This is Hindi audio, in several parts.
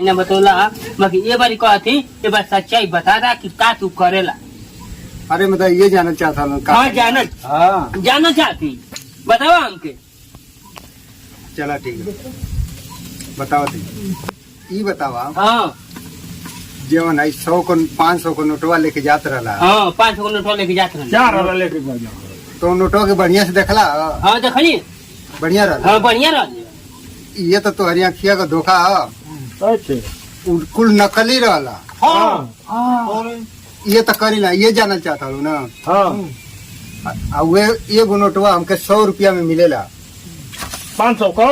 ने बतौला मगर ये बारी कहती ये बार सच्चाई बता दा कि का तू करेला। अरे मतलब ये जानना चाहता हूँ। हाँ जानना चाहती बताओ हमके। चला ठीक है बताओ ये बताओ। हाँ जीवन है 100 को 500 को नोटवा लेके जात रहा। हाँ 500 को नोटवा लेके जात रहा लेके तो नोटवा के बढ़िया से देखला। हाँ देखली बढ़िया रहा। हाँ बढ़िया रहा। ये तो तुम्हारी आँखिया का धोखा है। कुल नकली रहला। ये तो करी ना ये जानना चाहता हूँ ना। हाँ वे ये नोटवा हमके 100 रुपया में मिलेला। 500 को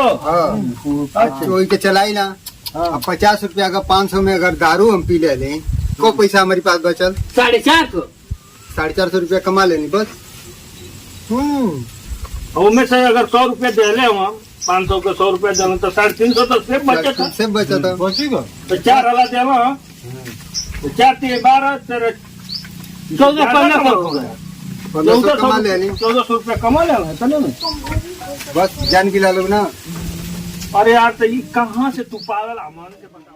वही के चलाई ना। 50 रुपया का 500 में अगर दारू हम पी ले को पैसा हमारे पास बचल 450 रुपया कमा लेनी बस। में से अगर 100 रुपया दे ले हम 500 के 100 रुपया देना तो 350 तो से बचा था। तो 4 वाला देवा 4 3 12 13 14 1500 कमा लेनी 1400 रुपया कमा लेना तने में बस जान गिला लोग ना। अरे यार तो ये कहाँ से तू पागल अमान के बता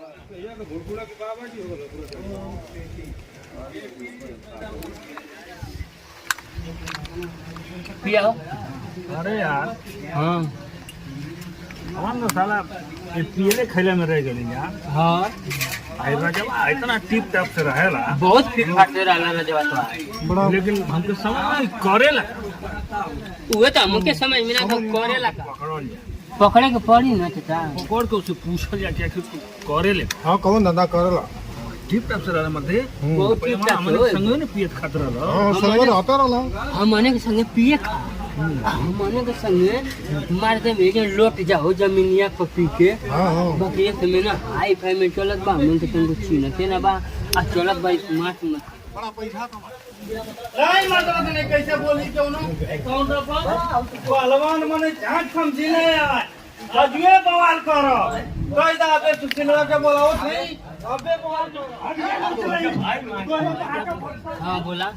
पिया। अरे यार हाँ हम तो साला ये पीले खैले में रह गए यार। हाँ रजवा इतना टिप टॉप से रहेला बहुत फिट फाट से रहला रजवा तो। लेकिन हमके समझ करेला उहे तो हमके समझ में ना तो करेला का पकड़ल जाए पकड़े के पड़ी ना चाचा। पकड़ के उसे पूछल जाए कि आखिर तू करेले हाँ कौन धंधा करेला टिप टॉप से रहला मध्य बहुत फिट फाट हमने संगे ने पियत खातिर रहला। संगे रहता रहला। हमने के संगे पिए खा हमने के संगे मारते में लोट जाओ जमीनिया पर पी के। बाकी एक में ना हाई फाई में चलत बा हमन के तुमको छीनते ना बा आ चलत बा स्मार्ट में बड़ा पैसा तो नहीं मतलब ने कैसे बोली क्यों ना कौन सा पहलवान मने झांक समझी ले यार अजवे बवाल करो कोई दा अबे तू सिलवा के बोलाओ नहीं अबे बवाल करो। हाँ बोला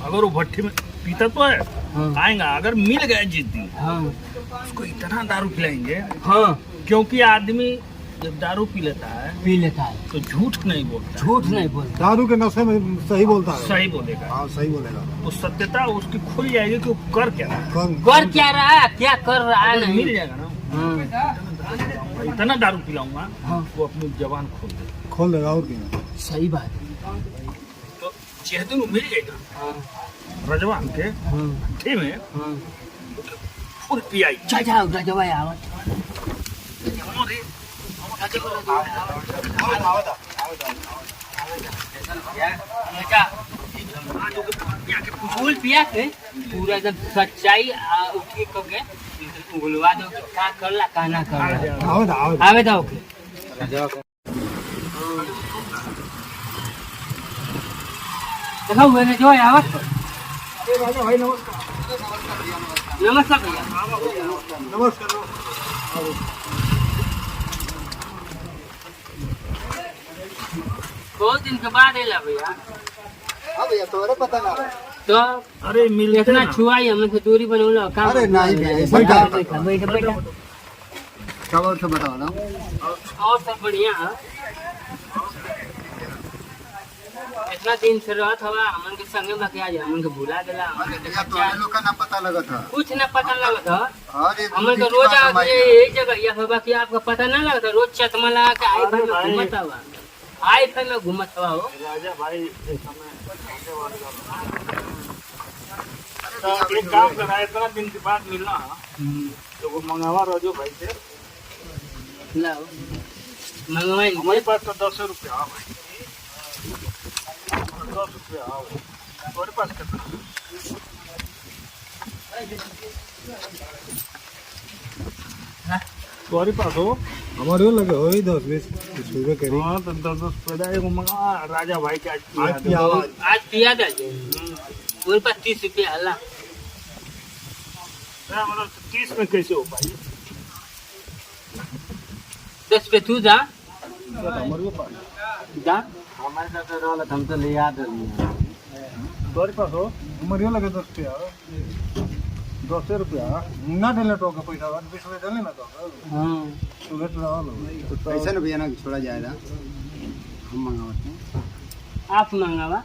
अगर वो भट्टी में पीता तो है आएगा अगर मिल गए जिस दिन हाँ उसको इतना दारू पिलाएंगे हाँ क्योंकि आदमी जब दारू पी लेता है तो झूठ नहीं बोलता। दारू के नशे में सही बोलता है। सही बोलेगा। हाँ सही बोलेगा। वो सत्यता उसकी खुल जाएगी कि वो कर क्या रहा है। कर क्या रहा है क्या कर रहा है नहीं मिल जाएगा ना। इतना दारू पिलाऊंगा वो अपनी जबान खोल देगा और क्या। सही बात तो जिस दिन वो मिल जाएगा रजवा के ठीक में फुल पियाई चाचा रजवा आवा फूल पिया के पूरा एकदम सच्चाई उठी को के बोलवा दो का करला का ना करला आवे दो के देखो वे ने जो आवत। भाई नमस्कार। नमस्कार भैया। नमस्कार। बहुत दिन के बाद आला भैया। हाँ भैया तोरे पता ना तो अरे मिल इतना छुआई हमने से दूरी बनौला काम। अरे नहीं भैया बैठा खबर से बताओ ना। और सब बढ़िया है। इतना दिन से रहत हवा हमन के संगे में क्या हमन के भुला देला। तोरे लोग का ना पता लगा था। कुछ ना पता लगत है। अरे हमन के रोज यही जगह या बाबा की आपको पता ना लगता रोज चश्मा लगा के आई भाई में घूमत हवा आई भाई में घूमत हवा हो राजा भाई एक काम करना है इतना दिन के बाद मिलना तो वो मंगावा रोजो भाई से लाओ मंगवाई हमारे पास तो 10 रुपया आ भाई 10 रुपया आओ तुम्हारे पास कितना तुम्हारे पास हो हमारे लगे हो 10-20 रुपये करी। हाँ तो 10 पैदा एगो मंगा राजा भाई के आज पिया था मेरे पास 30 रुपया हल्ला मतलब 30 में कैसे हो पाई 10 पे तू जा हमारे पास जा हमारे साथ रहला हम तो ले याद रही तुम्हारे पास हो हमारे लगे 10 रुपया 10 रुपया ना देले तो का पैसा 20 रुपया देले ना तो हाँ तो लेट रहा लो पैसा ना भैया ना छोड़ा जाएगा हम मंगाते हैं आप मंगावा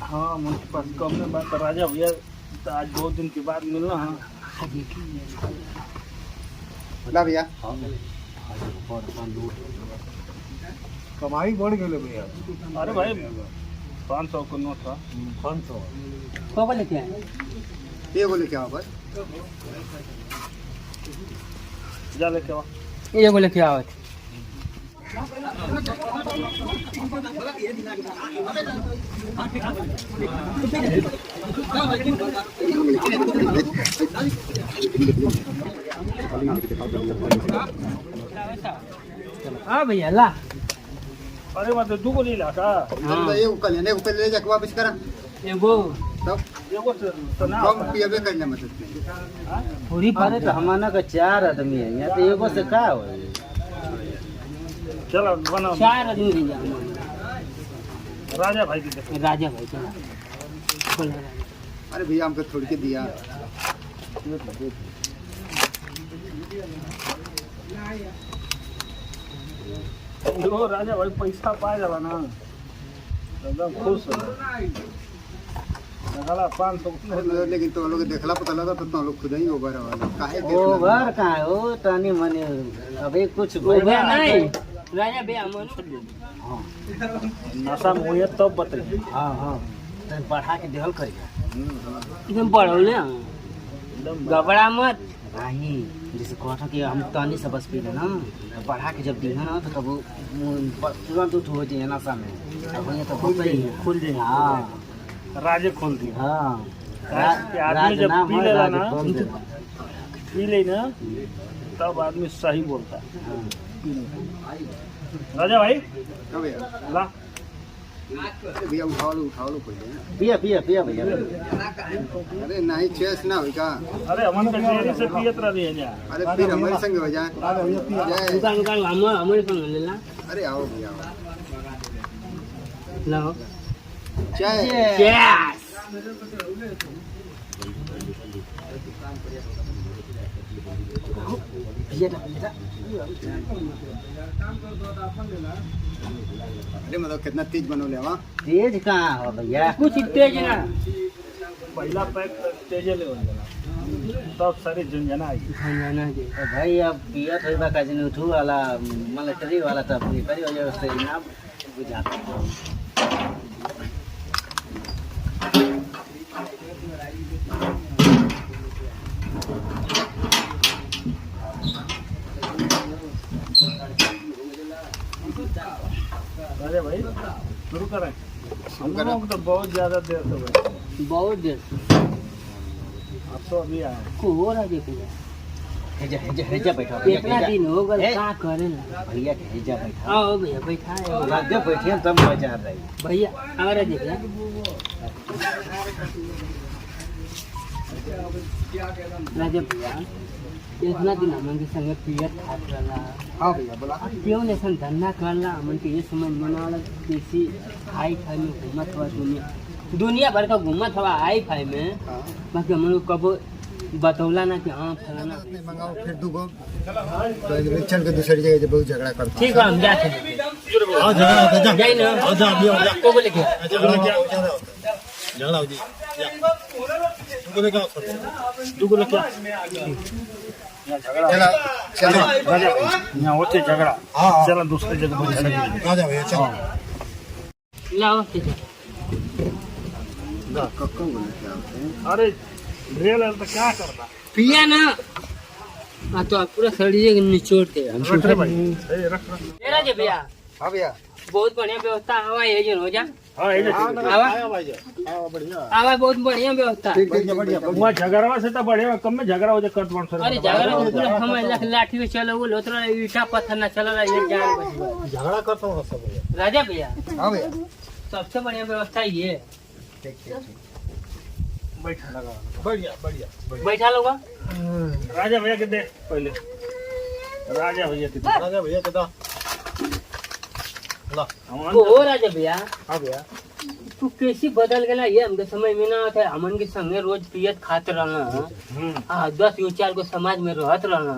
हाँ मुझे पास कम में बात राजा भैया तो आज 2 दिन के बाद मिलना है ला भैया कमाई बढ़ गई भैया अरे भाई 500 का नोट था 500 कब लेके आए ये बोले क्या बस जा लेके आओ ये को लेके आओ हाँ भैया ला अरे मत 2 को ले ला का ये कल्याण को पहले ले जाके वापस करा एगो तब एगो तो ना कम पियबे करने मदद नहीं पूरी अरे तो हमारा का 4 आदमी है यहाँ तो एगो से का हो चलो बनाओ 4 आदमी ले जाओ राजा भाई की देखो राजा भाई चला खोल राजा। अरे भैया हमको छोड़ के दिया देखो राजा भाई पैसा पाए जाला ना एकदम खुश हो लगला 500 लेकिन तो लोग देखला पता लगा तो तुम लोग खुद ही ओवर वाला काहे ओवर का है ओ तनी मने अबे कुछ ओवर नहीं राजा भैया मन छोड़ दे नशा में हुए तब बताइए हां हां तन बढ़ा के देहल करिए एकदम बढ़ौले घबरा मत नहीं जैसे कहता कि हम तनी से बस पी लेना तो बढ़ा के जब दी है ना तो कब तुरंत उठ हो जाए नशा में अब ये तो होता ही है खुल जाए हां राजे खोल दिए हां आदमी जब पी लेला ना पी ले ना तब आदमी सही बोलता है राजा भाई कब भैया ला अरे भैया उठाओ लो पहले पिया पिया पिया भैया अरे नहीं चेस ना होगा अरे हमन के डेरी से पियत रही है जा अरे फिर हमारे संग हो जाए दुकान दुकान हमारे संग ले ला अरे आओ भैया आओ लाओ चाय यस पिया पिया अरे मतलब कितना तेज बनोले वहाँ तेज कहाँ हो भैया कुछ तेज ना पहला पैक तेजे ले तब सारी झंझना आई खाना दे भाई अब पिया थोड़ी बा काजन उठू वाला मलटरी वाला तो अपनी करी वजह से ना बुझाता राजा भाई शुरू करें हम लोग तो बहुत ज्यादा देर से बैठे बहुत देर अब तो अभी आए को हो रहा है भैया हेजा बैठा भैया इतना दिन हो गए ए? का करे ना भैया हेजा बैठा आओ भैया बैठा है जब बैठे तब मजा आ रही भैया हमारा देखिए राजा भैया इतना दिन हमन के संगे पियत खात रहला हाँ भैया बोला क्यों ने सन धंधा करला हमन के ये समझ मनावला किसी हाई फाई में घूमत हुआ दुनिया भर का घूमत हुआ हाई फाई में हाँ बाकी हमन को कबो बतौला ना कि हाँ फलाना मंगाओ फिर दूगो चल के दूसरी जगह जब बहुत झगड़ा करता ठीक है हम जाते हैं हाँ झगड़ा होता जा जाई ना जा अभी जा को बोले क्या झगड़ा हो जी तुमको देखा तुमको देखा झगड़ा चला चलो राजा यहाँ होते झगड़ा चलो दूसरी जगह पर झगड़ा राजा भैया चलो लाओ ठीक है अरे रेल है तो क्या करना पिया ना हाँ तो आप पूरा सड़िए निचोड़ते हम रख भाई रख तेरा जे भैया हाँ भैया बहुत बढ़िया व्यवस्था हवा ये जो हो जा हाँ ये आवा बढ़िया आवा बहुत बढ़िया व्यवस्था बढ़िया वहाँ झगड़ा से तो बढ़िया कम में झगड़ा हो जाए कट बन अरे झगड़ा में पूरा हम लाठी में चलो वो लोतरा ईटा पत्थर ना चला ये जान बच झगड़ा करता हूँ सब राजा भैया हाँ भैया सबसे बढ़िया व्यवस्था ये बैठा लगा बढ़िया बढ़िया बैठा लोग राजा भैया के दे पहले राजा भैया के राजा भैया के दा ला वो राजा भैया हाँ भैया तू कैसी बदल गया ये हमके समझ में ना आता। हमन के संगे रोज पियत खात रहना, हाँ 10 गो 4 गो समाज में रहत रहना,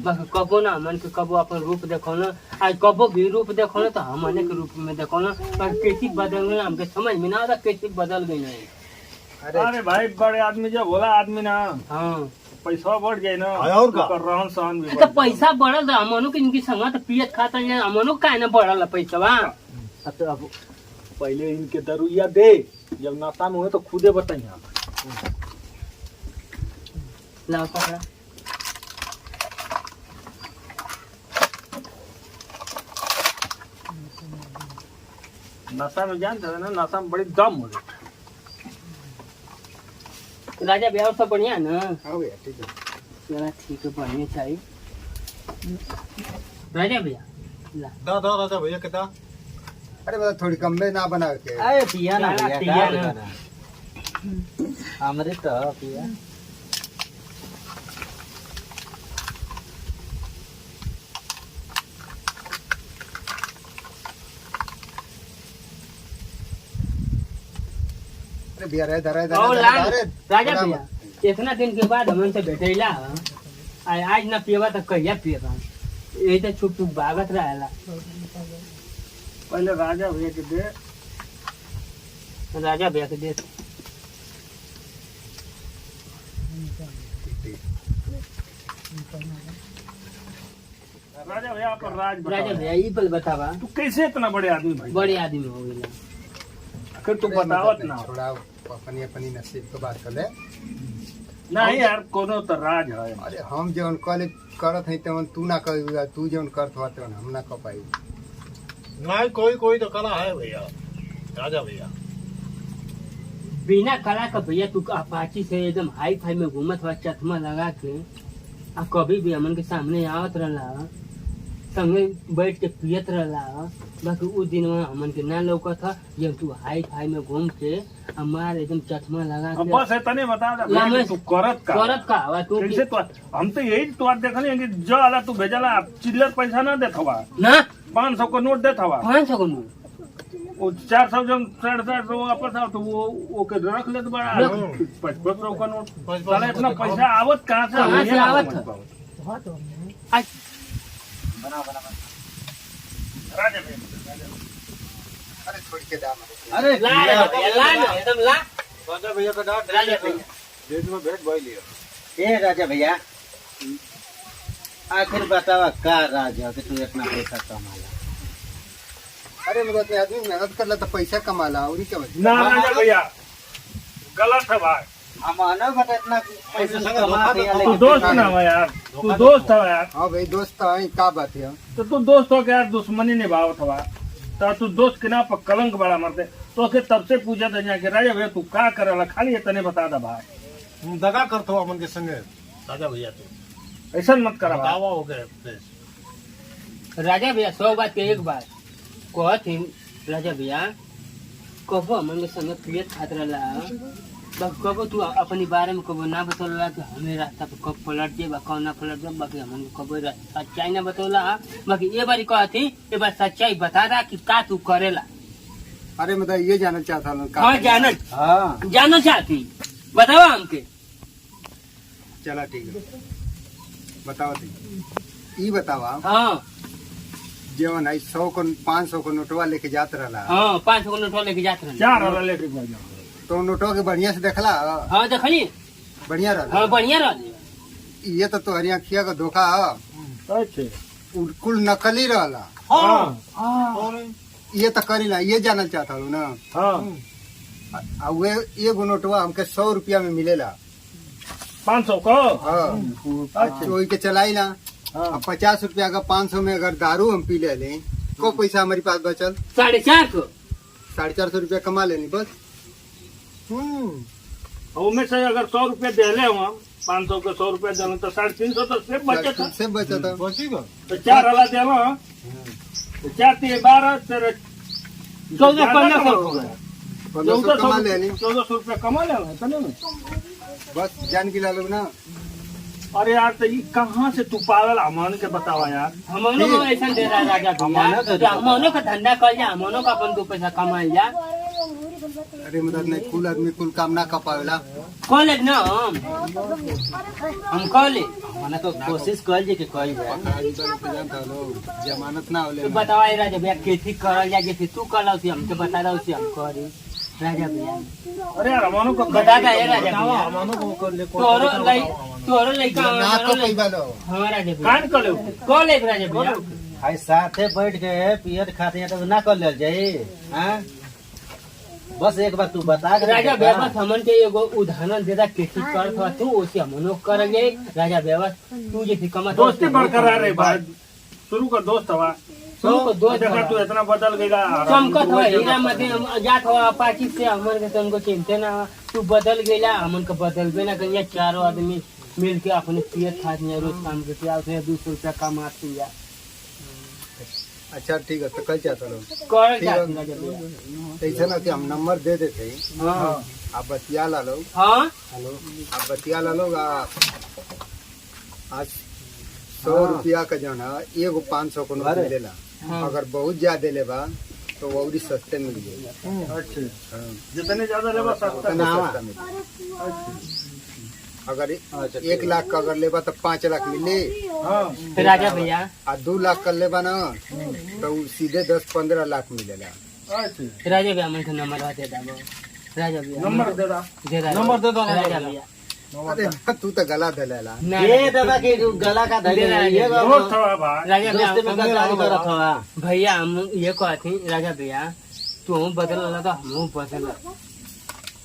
बस कबो ना हमन के कबो अपन रूप देखो ना, आज कबो भी रूप देखो ना तो हमने के रूप में देखो ना, पर कैसी बदल गया हमके समझ में ना आता कैसी बदल गई है। अरे भाई बड़े आदमी जब बोला आदमी ना, हाँ पैसा बढ़ जाए ना और का रहन सहन भी तो पैसा बढ़ल था हमनों के इनकी संगत पियत खाता है, हमनों का ना बढ़ल पैसा। तो अब पहले इनके दरुइया दे, जब नाता में हुए तो खुदे बताइए। लाओ पकड़ा। नशा में जानते हो ना, नशा में बड़ी दम हो रही। राजा भैया सब बढ़िया ना? हाँ भैया ठीक है। चला ठीक है, बढ़िया चाहिए राजा भैया। दा राजा भैया कितना? अरे मतलब थोड़ी कम में ना बना के। अरे पिया ना पिया पिया ना। ना हमरे तो पिया। अरे भैया रहे धरे और राजा भैया इतना दिन के बाद हमन से भेटेला, आज ना पिएबा तो कहिया पिएबा, यही तो छुप छुप भागत रहेला। पहले राजा भैया के दे। राजा भैया के दे। राजा भैया पर राज राजा भैया ये पल बतावा, तू कैसे इतना बड़े आदमी भाई? बड़े आदमी हो गए फिर तू बतावत ना। थोड़ा अपनी अपनी नसीब के बात कर ले। नहीं यार कोनो तो राज है। अरे हम जौन कल करत है तवन तू ना कर, तू जौन करत हो तवन हम ना कर पाई। नहीं कोई तो कला है भैया, राजा भैया। बिना कला का भैया तू अपाची से एकदम हाई फाई में घूमत हुआ चश्मा लगा के, आ कभी भी हमन के सामने आवत रहला, संगे बैठ के पियत रहला, बाकी उस दिन हमन के ना लौकत था जब तू हाई फाई में घूम के हमार एकदम चश्मा लगा के। बस इतने बता दे तू करत का हवा तू कैसे? तो हम तो यही तो देखले कि जो आला तू भेजला चिल्लर पैसा ना देथवा ना 500 का नोट देथवा, 500 को नोट, वो 400 जन 450 वापस आओ तो वो के रख ले तो बड़ा 500 का नोट। साला इतना पैसा आवत कहां से आवत? आज राजा भैया अरे थोड़ी के दाम है। अरे ला ला एकदम ला। राजा भैया का डांट राजा भैया डेट में भेंट भाई लिया। ए राजा भैया, आखिर बतावा का राजा कि तू इतना पैसा कमाला? अरे मतलब आदमी मेहनत कर ला तो पैसा कमाला और क्या बचे? ना राजा भैया गलत है भाई। हमारा बता इतना पैसा कमा दिया, तू लेकिन दोस्त ना हो यार, तू दोस्त हो यार। हाँ भाई दोस्त है, का बात है? तो तू दोस्त हो क्या दुश्मनी निभावत हवा? तो तू दोस्त के नाम पर कलंक बड़ा मरते। तो के तब से पूछा था जाके राजा भैया तू का करला, खाली इतने बता दा भाई। दगा करते हो अमन के संगे राजा भैया, तो ऐसा मत करा भाई। दावा हो गए। राजा भैया 100 बात के एक बात कहत ही। राजा भैया कबो हमन के संग पियत खात रहला, कबो तू अपनी बारे में कबो ना बतौला कि हमें रास्ता पे कब पलट जाए कौन ना पलट जाए, बाकी हमन को कबो सच्चाई ना बतौला। बाकी ये बारी कहती ये बार सच्चाई बता दा कि का तू करेला। अरे मतलब ये जानना चाहता हूँ। हाँ जानत, हाँ जानना चाहती बतावा हमके। चला ठीक है बताओ। ये बतावा हाँ जीवन है 100 को 500 को नोटवा लेके जात रहला, हाँ 500 को नोटवा लेके जात रहला। 4 वाला लेके जा। तो नोटवा के बढ़िया से देखला? हाँ देखली, बढ़िया रहला। हाँ बढ़िया रह। ये तो तोहरी अखिया का धोखा है, अच्छे कुल नकली रहला। हाँ ये तो करी ना, ये जानना चाहता हूँ ना। हाँ वे एगो नोटवा हमके 100 रुपया में मिलेला। 500 को। हाँ चोरी के चलाई ना। अब 50 रुपया का 500 में अगर दारू हम पी ले को पैसा हमारे पास बचल 450 450 रुपया कमा लेनी बस। उनमें से अगर 100 रुपया दे ले वहाँ 500 के 100 रुपया देना तो 350 तो सिर्फ बचत है। से बचा था। तो 4 वाला देना तो 4 3 12 तेरे 1400 हो गया। 1500 कमा लेनी 1400 रुपया कमा लेना इतने में। बस जान की लालो ना। अरे यार तो ये कहाँ से तू पागल अमान के बतावा यार। हमनो को ऐसा दे रहा राजा भैया, हमनो का धंधा कर जा, हमनो का अपन 2 पैसा कमाई जा। अरे मदद नहीं, कुल आदमी कुल काम ना कर पावेला। कॉलेज ना हम कॉलेज मैंने तो कोशिश कर जे कि कई जाए। जमानत ना होले। तू बतावा राजा भैया खेती करल जा, जैसे तू करल सी हम तो बता रहा हूँ हम करी राजा भैया। अरे यार हमनो को बता दे राजा भैया, हमनो को कर ले तोरो लइका ना को पैबा लो। हां राजा भैया कान कर ले कॉलेज राजा भैया। भाई साथे बैठ के पियर खाते हैं तो ना कर ले जाए। हां बस एक बार तू बता के राजा भैया बस हमन के एगो उदाहरण देदा खेती करत हो तू ओसे हमनो करेंगे राजा भैया। तू जैसे कमा दोस्ती बरकरार रहे भाई, शुरू का दोस्त हवा शुरू को दोस्त देखा तू इतना बदल गया। चमकत हो हीरा मते जात हो अपाची से हमन के तनको चिंता ना तू बदल गेला हमन के बदलबे ना करिया। चारों आदमी मिल के अपने पियत खाते रोज काम करते आते 200 रुपया कमाते या। अच्छा ठीक है, तो कल चाहता लो कर जाते राजा भैया। ऐसा ना कि हम नंबर दे देते हैं, हां आप बतिया ला लो। हां हेलो, आप बतिया ला लो। आज 100 रुपया का जो है एगो 500 को नोट मिलेला। अगर बहुत ज्यादा लेबा तो वो भी सस्ते मिल जाएगा। अच्छा जितने ज्यादा लेबा सस्ता मिलेगा। अगर 1 लाख का अगर लेबा तो 5 लाख मिले। हां राजा भैया आ 2 लाख का लेबा ना तो सीधे 10-15 लाख मिलेगा। अच्छा राजा भैया हमन के नंबर दे दाबो राजा भैया। नंबर दे दा, नंबर दे दो राजा भैया। अरे तू तो गला दलेला। ये दादा के गला का धैर्य ये दोस्त हवा भाई। राजा भैया दोस्त में गद्दारी करत हवा। भैया हम ये कहती राजा भैया तू बदल लगा हम बदल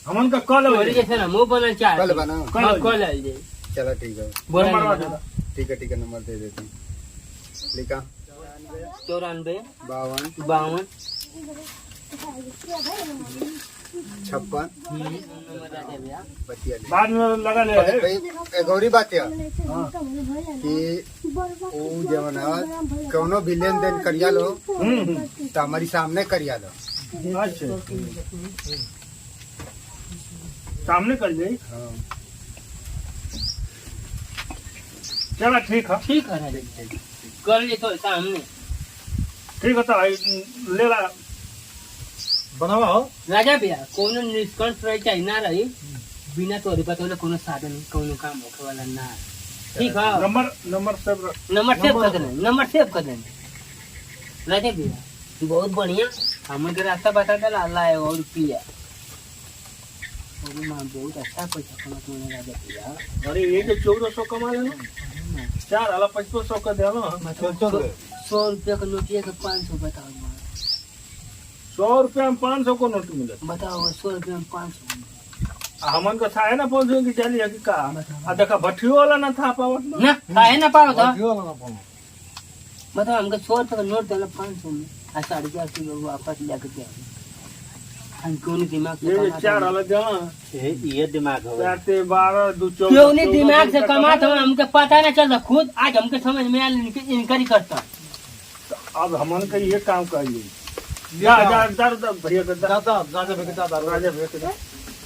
हमन का कॉल तोरी जैसे ना मुंह बनल चाह कल बना। कॉल आइल जे चलो ठीक है, बोला नंबर नंबर। दे दा। ठीक है नंबर दे देते हैं। लिखा 94 52 52 56 नंबर राजा भैया। बतिया ले। बाद में लगा ले भाई एक और ही बात है कि वो जवन है कोनो भी लेन देन करिया लो तो हमारी सामने करिया लो। अच्छा सामने कर जाई। हाँ। चला ठीक है, ठीक है राजा भैया कर ले तो सामने। ठीक है तो ले ला बनावा हो। राजा भैया कोनो निष्कर्ष रही चाहिए ना रही बिना तोरी बतौले कोनो साधन कोनो काम होखे वाला ना। ठीक है नंबर सब नंबर सेव कर देना, नंबर सेव कर देना राजा भैया। बहुत बढ़िया हम के रास्ता बता देला अल्लाह और रुपया। और मां बहुत अच्छा पैसा कमात मैंने राजा भैया। अरे ये जो 1400 कमा ले ना 4 वाला 2500 का दे लो। चल चल 100 रुपया का नोटिया का 500 बताओ मां। 100 रुपया में 500 को नोट मिले। बताओ 100 रुपया में 500 हमन का था है ना 500 की चली है कि का आ देखा भट्टियों वाला ना था पावत ना काहे ना पाओ था। दियो ना फोन। बताओ हमको 100 रुपया का नोट देला 500 में आ 450 लोग वापस लेके के हम कौन दिमाग से ये कमाते 4 वाला जमा ये दिमाग हो 4 से 12 2 14 क्यों नहीं दिमाग से कमाते हो हमको पता नहीं चलता। खुद आज हमको समझ में आया इनकारी करता। अब हमन का ये काम करिए या हजार भैया का दादा राजा बेके दादा राजा भैया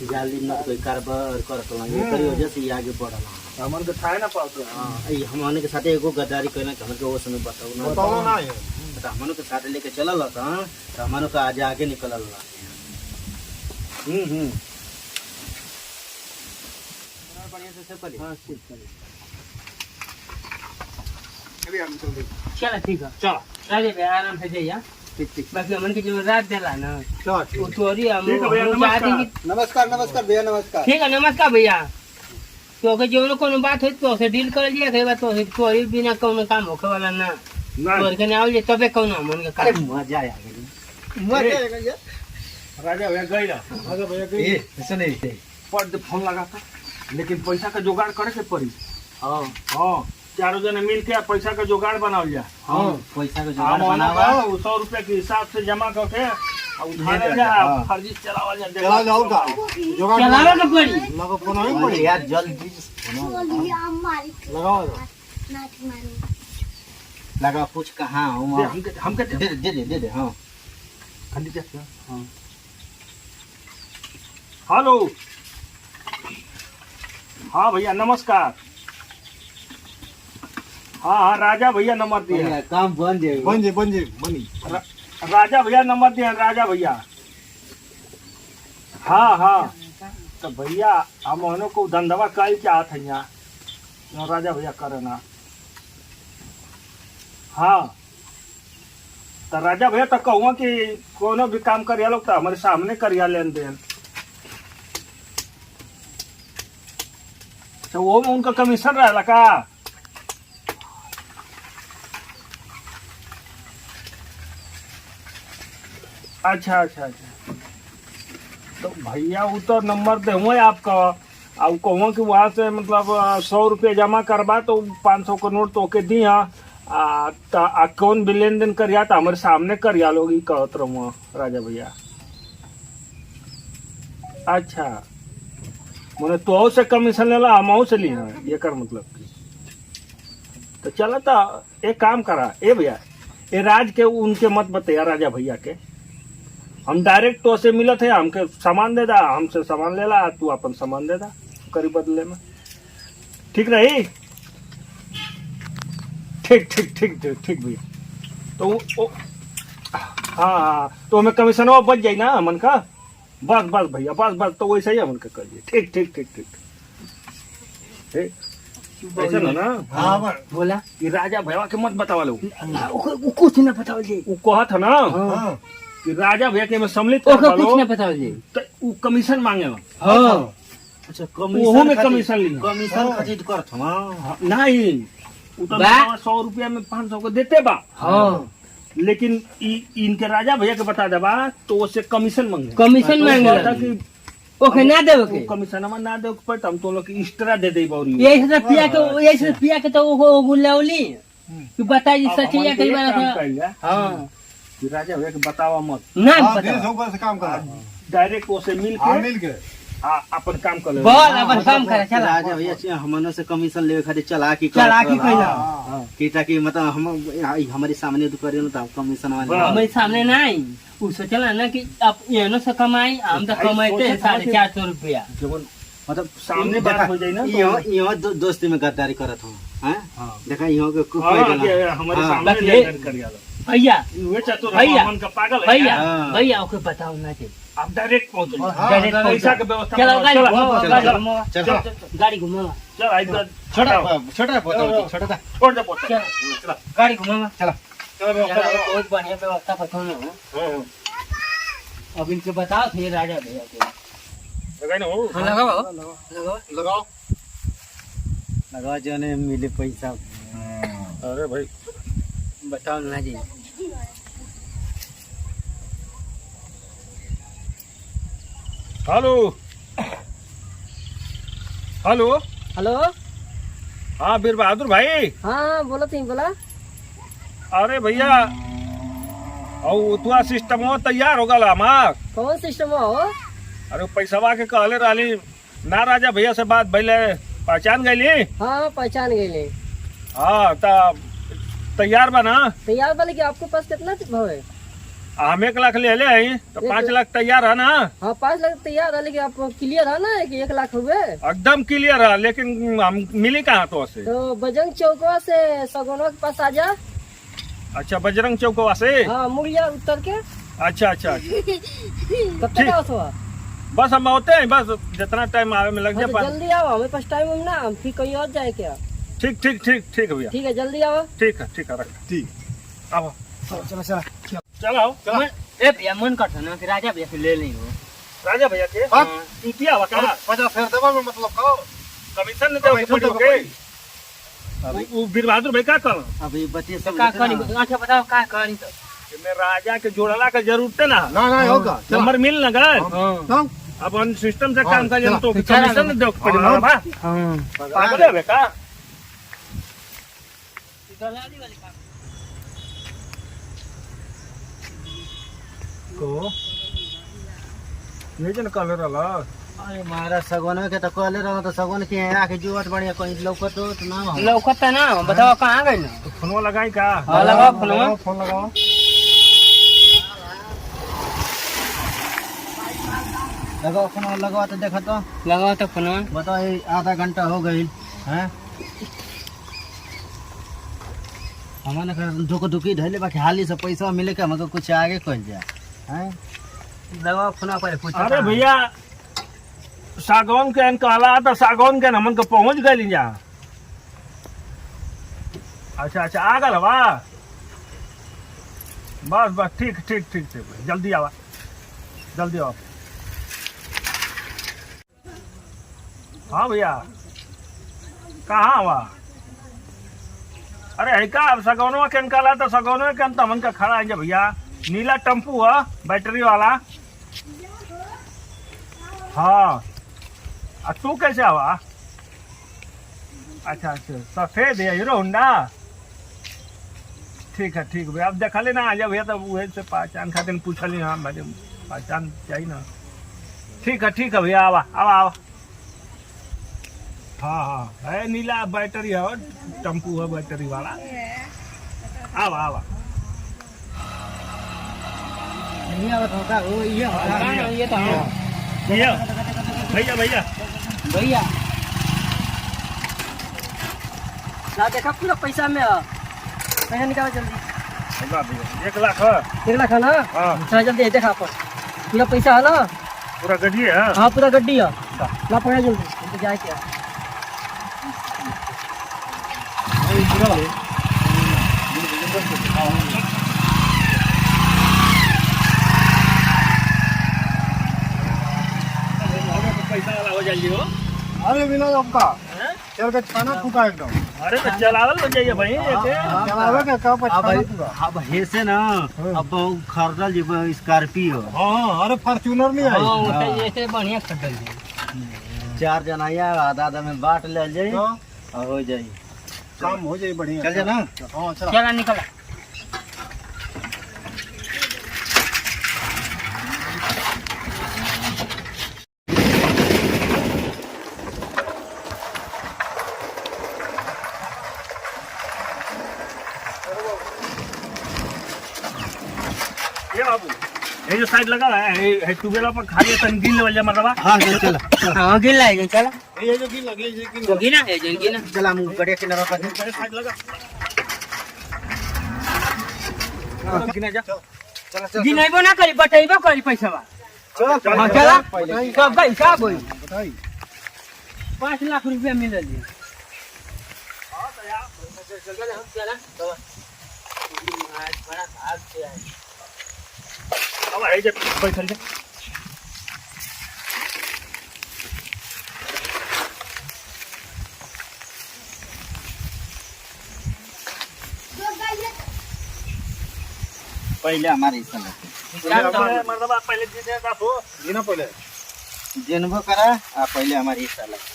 जाली न कोई कारोबार करत हवा। ये करी वजह से ये आगे बढ़ल। हमन के था ना पावत। हां ये हमने के साथे एगो गद्दारी करना हमन के वो समय बताओ ना। बताओ ना ये तो हमन के साथ लेके चलल था तो हमन के आज आगे निकलल ला। बढ़िया से सब करी। हां ठीक है अभी हम चल रहे। चलो ठीक है चल राजा भैया आराम से जाइए। ठीक ठीक। बाकी हमन के जो रात देला ना चलो वो तोरी हम ठीक है भैया, चाहते हैं कि नमस्कार नमस्कार भैया नमस्कार। ठीक है नमस्कार भैया। तो के जो कोनो बात हो तो से डील कर लिया के बात तो तोरी बिना कोनो काम होखे वाला ना। ना तोर के नाव जे तबे कोनो हमन के काम। मजा आ गई। मजा आएगा ये। राजा भैया गईला राजा भैया के ए सुने पर फोन लगा था लेकिन पैसा का जुगाड़ करे के पड़ी। हां हां चारों जने मिल के पैसा का जुगाड़ बनाओ जा। हां पैसा के हाँ, जुगाड़ बनावा। 100 रुपया के हिसाब से जमा करके उठाने जा फर्जी चलावा जा। चला जाओ का जोगाड़ चलावे के पड़ी। लगा फोन आई अरे पड़ी यार जल्दी लगाओ लगा कुछ कहां हूं हमके दे दे हां। हां हेलो हाँ भैया नमस्कार। हाँ राजा भैया नंबर दिए। काम बन जाए बन जे बनी राजा भैया नंबर दिए राजा भैया। हाँ हाँ तो भैया हम को धंधवा कल के आते हैं यहाँ राजा भैया करे ना। हाँ तो राजा भैया तो कहूँ कि कोनो भी काम करिया लोग तो हमारे सामने करिया लेन देन। तो वो में उनका कमीशन रहेला का? अच्छा अच्छा अच्छा तो भैया वो तो नंबर दे हुए आपका। अब कहूँ कि वहाँ से मतलब 100 रुपये जमा करवा तो 500 का नोट तो के दी। हाँ कौन भी लेन देन करिया तो हमारे सामने करिया लोग कहत रहूँ राजा भैया। अच्छा मैंने तो से कमीशन लेला हम से ली है ये कर मतलब की। तो चलो तो एक काम करा ए भैया ये राज के उनके मत बताया राजा भैया के। हम डायरेक्ट तो से मिलत है हमके सामान दे दा हमसे सामान ले ला तू अपन सामान दे दा करी बदले में। ठीक रही? ठीक ठीक ठीक ठीक ठीक भैया। तो हाँ हाँ तो हमें कमीशन वो बच जाए ना मन का। बस बस भैया बस बस तो वैसे ही हमन का करिए। ठीक ठीक ठीक ठीक ठीक ऐसा ना। हाँ बोला ये राजा भैया के मत बतावा लो। कुछ ना बताओ जी। वो कहा था ना कि राजा भैया के में सम्मिलित कुछ ना बताओ जी। तो वो कमीशन मांगे। हाँ अच्छा वो में कमीशन ली कमीशन खरीद कर था नहीं वो तो 100 रुपया में 500 को देते बा। हाँ लेकिन इनके राजा भैया के बता देबा तो उससे कमीशन मांगे। कमीशन मांगे कि ओके ना देव के कमीशन में ना दे पर हम तो लोग एक्स्ट्रा दे दे बारी। यही से पिया के तो वो गुलावली तू बता जी सच या कई बार। हाँ राजा भैया के बतावा मत ना बता से काम करा डायरेक्ट उसे मिल के अपन काम कर ले। बोल अपन काम करे चला। राजा भैया हमनों से कमीशन लेवे खातिर चलाकी कइला कि ताकि मतलब हम हमारे सामने तो करियो ना कमीशन वाले हमारे सामने नहीं उ सोचला ना कि अब एनो से कमाई हम तो कमाते हैं 450 रुपया। मतलब सामने बात हो जाए ना यहाँ दोस्ती में गद्दारी करत हूँ देखा यहाँ के हमारे सामने लेकर करिया लो भैया वे चतुर भैया मन का पागल है भैया भैया ओके बताओ ना जी। आप डायरेक्ट पहुंचो डायरेक्ट पैसा के व्यवस्था चलो गाड़ी घुमावा गाड़ी चल घुमावा चल आई छोटा छोटा छोड़ दे पोता चल गाड़ी घुमावा चलो बहुत बढ़िया व्यवस्था बताओ। अब इनके बताओ थे राजा भैया के लगाई ना हो लगाओ लगा जाने मिले पैसा। अरे भाई बताओ ना जी। हेलो हेलो हेलो हाँ वीर बहादुर भाई। हाँ बोला थी बोला। अरे भैया और तुआ सिस्टम तैयार हो गला हमार कौन सिस्टम हो? अरे पैसा के कहले रहली ना राजा भैया से बात भैले पहचान गईली। हाँ पहचान गई। हाँ तब तैयार बा ना? तैयार वाले कि आपके पास कितना भाव है? हम 1 लाख ले आई तो 5 लाख तैयार है ना? हाँ 5 लाख तैयार है लेकिन आप क्लियर है ना कि 1 लाख हुए? एकदम क्लियर है लेकिन हम मिली कहाँ तो से? तो बजरंग चौकवा से सगुनवा के पास आ जा। अच्छा बजरंग चौकवा से? हाँ मुड़िया उतर के। अच्छा अच्छा कब तक आओ? बस हम होते हैं बस जितना टाइम आवे में लग हाँ, जाए। तो जल्दी आओ हमें पास टाइम हम ना हम फिर कहीं और जाए क्या? ठीक ठीक ठीक ठीक है भैया। ठीक है जल्दी आओ। ठीक है रख ठीक आओ चलो चलो चलो ए भैया मन करता ना कि राजा भैया से ले लेंगे वो। राजा भैया के तू किया हुआ क्या? 50 फेर देवा में मतलब का कमीशन नहीं दे वो वीर बहादुर भाई क्या कर अभी बच्चे सब का करी अच्छा बताओ का करी तो मैं राजा के जोड़ला का जरूरत है ना? ना होगा नंबर मिल ना गए हां अब हम सिस्टम से काम कर तो चला। कमीशन दे पड़ी ना बा हां पागल है का? दलाली वाले काम को ये जन कलर वाला अरे महाराज सगवन के तो कहले रहो तो सगवन के यहाँ के जुवत बढ़िया कहीं लौकत हो तो ना हो। लौकता ना बताओ कहाँ गए ना? तो फोनवा लगाई का? हाँ लगाओ फोनवा। फोन लगाओ लगाओ फोन लगाओ तो देखा तो लगाओ तो फोनवा। बताओ ये आधा घंटा हो गई है हमारे दुख दुखी धैले बाकी हाली से पैसा मिले के हमको कुछ आगे कल जाए हैं दवा फोना पर पूछ। अरे भैया सागौन के कहला तो सागौन के हमन के पहुंच गए जा। अच्छा अच्छा आ गल बा। बस बस ठीक ठीक ठीक ठीक जल्दी आवा जल्दी आओ। हाँ भैया कहाँ आवा? अरे है का सगौनवा के निकाला तो सगौनवा के हमन का खड़ा है भैया। नीला टेम्पू है बैटरी वाला। हाँ तू कैसे आवा? अच्छा अच्छा सफेद है हीरो होंडा। ठीक है भैया अब देख लेना आ जा भैया तो वही से पहचान खातिर पूछली। हाँ मैडम पहचान चाहिए ना। ठीक है भैया आवा आवा आवा। हाँ है नीला बैटरी है टेम्पू है बैटरी वाला। आवा आवा ये तो भैया भैया भैया भैया ना देखा पूरा पैसा में है। पैसा निकालो जल्दी। 1 लाख है। 1 लाख है ना? हाँ। चलो जल्दी देखा अपन पूरा पैसा है ना? पूरा गड्डी है। हाँ पूरा गड्डी है। ला पड़ा जल्दी जाए क्या। पैसा वाला हो जाइए हो। अरे बिना आपका चल के छाना फूका एकदम। अरे तो चलावल हो जाइए भाई चलावे के का छाना फूका। अब हे से ना अब खरीदल जीव स्कॉर्पियो। हां अरे फॉर्च्यूनर में आई। हाँ ऐसे बढ़िया खरीदल जी। 4 जना या आधा आधा में बांट ले जाई और हो जाई काम हो जाई बढ़िया। चल जाना। हां चल चला निकला। ये बाबू ये जो साइड लगा है ट्यूबवेल पर खाली तन गिन लेवल जा मतलब। हां चल हाँ गिन लाएगा चला। ये जो की लगे जे की तो गिना है जन गिना। चल हम गड़िया किनारा पर साइड लगा गिना जा। गिनाइबो ना करी बटाइबो करी पैसा बा। चल हाँ चला सब का हिसाब होई। बताई 5 लाख रुपया मिल रही। अब है जे बैठल जा। पहले हमारे हिस्सा लगे मर्दबा पहले दे दे हो गिना पहले जनबो करा आ पहले हमारे हिस्सा लगे।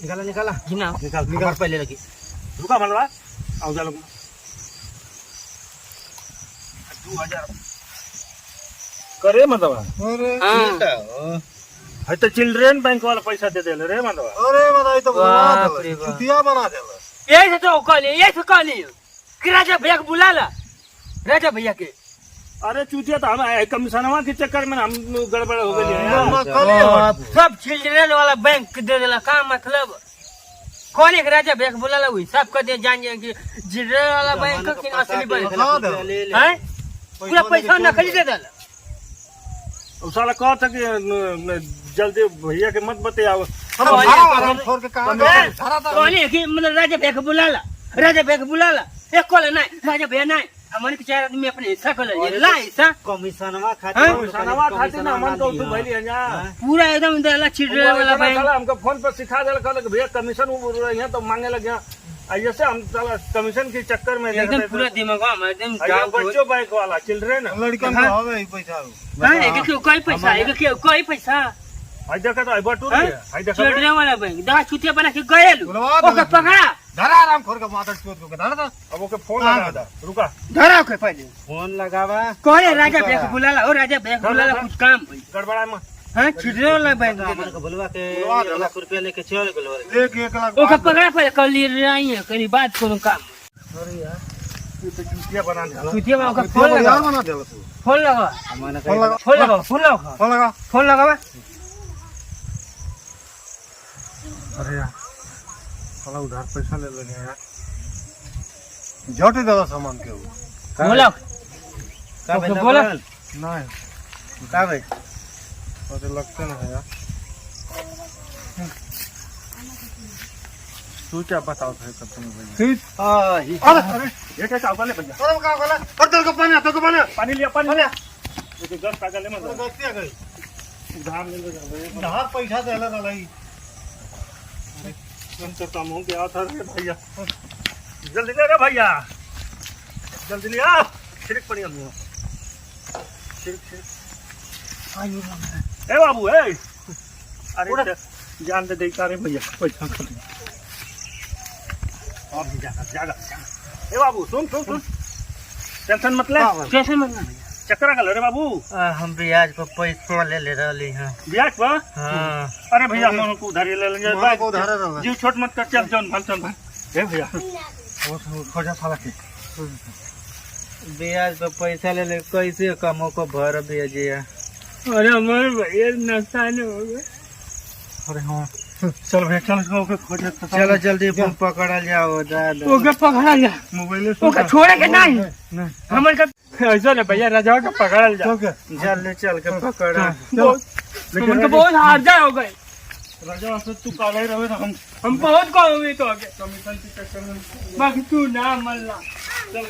निकाला गिना निकाल पहले लगी। रुका मर्दबा आओ जा लोग 2000 करे मर्दबा। अरे हाँ है तो चिल्ड्रन बैंक वाला पैसा दे देले रे मर्दबा। अरे बताई तो बाप रे बाप। चुतिया बना देला। यही तो कहली कि राजा भैया को बुला ला। राजा भैया के अरे चूतिया तो हम कमीशनवा के चक्कर में हम गड़बड़ हो गई है ना सब चिल्ड्रन वाला बैंक दे देला। का मतलब कौन एक राजा भैया को बुला ला हुई सब कह दे जान जाए कि चिल्ड्रन वाला बैंक कि असली बैंक है। पूरा पैसा नकली दे देला। उस साला कहा था कि जल्दी भैया के मत बताओ। छोड़ के कहां गए कौन है कि मतलब राजा भैया को बुला ला। राजा भैया को बुला ला। एक कॉल नहीं राजा भैया नहीं हमन के 4 आदमी अपने हिस्सा कर ले ला हिस्सा कमीशनवा कमीशनवा खातिर ना मन तो तू भइली है जा पूरा एकदम देला चिल्ड्रन वाला बैंक। हमको फोन पर सिखा देला कहल भैया कमीशन यहाँ तो मांगे लगे। ऐसे हम साला कमीशन के चक्कर में एकदम पूरा दिमाग में एकदम बच्चों बैंक वाला चिल्ड्रन लड़कन में हवे ही पैसा। हां एक के कोई पैसा एक के कोई पैसा आई देखा तो बटूर है आई देखा चिल्ड्रन वाला बैंक दा चुतिया बना के गएल बुलवा ओके पकड़ा धरा आराम खोर के मादर चोद को धरा था। अब ओके फोन लगा दे रुका धरा के पहले फोन लगावा। कौन राजा भैया को बुला ला। ओ राजा भैया को बुला ला कुछ काम भाई। गड़बड़ा में हां चिल्ड्रन वाला बैंक हमन को बुलवा के 1 लाख रुपया लेके चल गेलो। 1 लाख ओके पकड़ा पहले कर ली रही है करी बात करो काम। अरे यार ये तो चूतिया बना दे चुतिया में ओके फोन लगा यार बना देला तू। फोन लगा हमन फोन लगा फोन लगा फोन लगा फोन लगा। फोन लगा। अरे यार साला उधार पैसा ले लगे यार झट देला सामान के बोला का बोला नहीं का भाई मुझे लगता नहीं है यार। तू क्या बताओ थे कब तुम भैया? अरे ये क्या चावल ले भैया अरे का बोला और तेरे को पानी पानी लिया ये तो 10 टाका ले मत गलती आ गई उधार ले जा भैया उधार पैसा देला रही हम तो काम हो गया था रे भैया जल्दी ले रे भैया जल्दी लिया छिड़क पड़ी हम छिड़क ए बाबू ए अरे जान दे देता रे भैया पैसा खत्म अब भी जागा ए बाबू सुन टेंशन मत ले कैसे मरना चक्कर का रे बाबू हम ब्याज पर पैसा ले रही हैं। ब्याज पर हाँ अरे भैया हम को उधारी ले लेंगे मोहन को उधार रहा जीव छोट मत कर चल जौन भाई ए भैया वो खोजा साला के ब्याज पर पैसा ले कैसे कमो को भर भेजिए। अरे हमारे भैया नुकसान हो गए। अरे हाँ चल भैया चल ओके खोजा चलो जल्दी पकड़ा जाओ दादा। ओके पकड़ा जा मोबाइल ओके छोड़े के नहीं हमन का ऐसा ले भैया राजा का पकड़ल जा जल्दी चल के पकड़ा। हमन का बहुत हार जा हो गए राजा से तू काले रहे ना हम बहुत कहोगे तो आगे कमीशन की चक्कर में बाकी तू ना मल्ला चल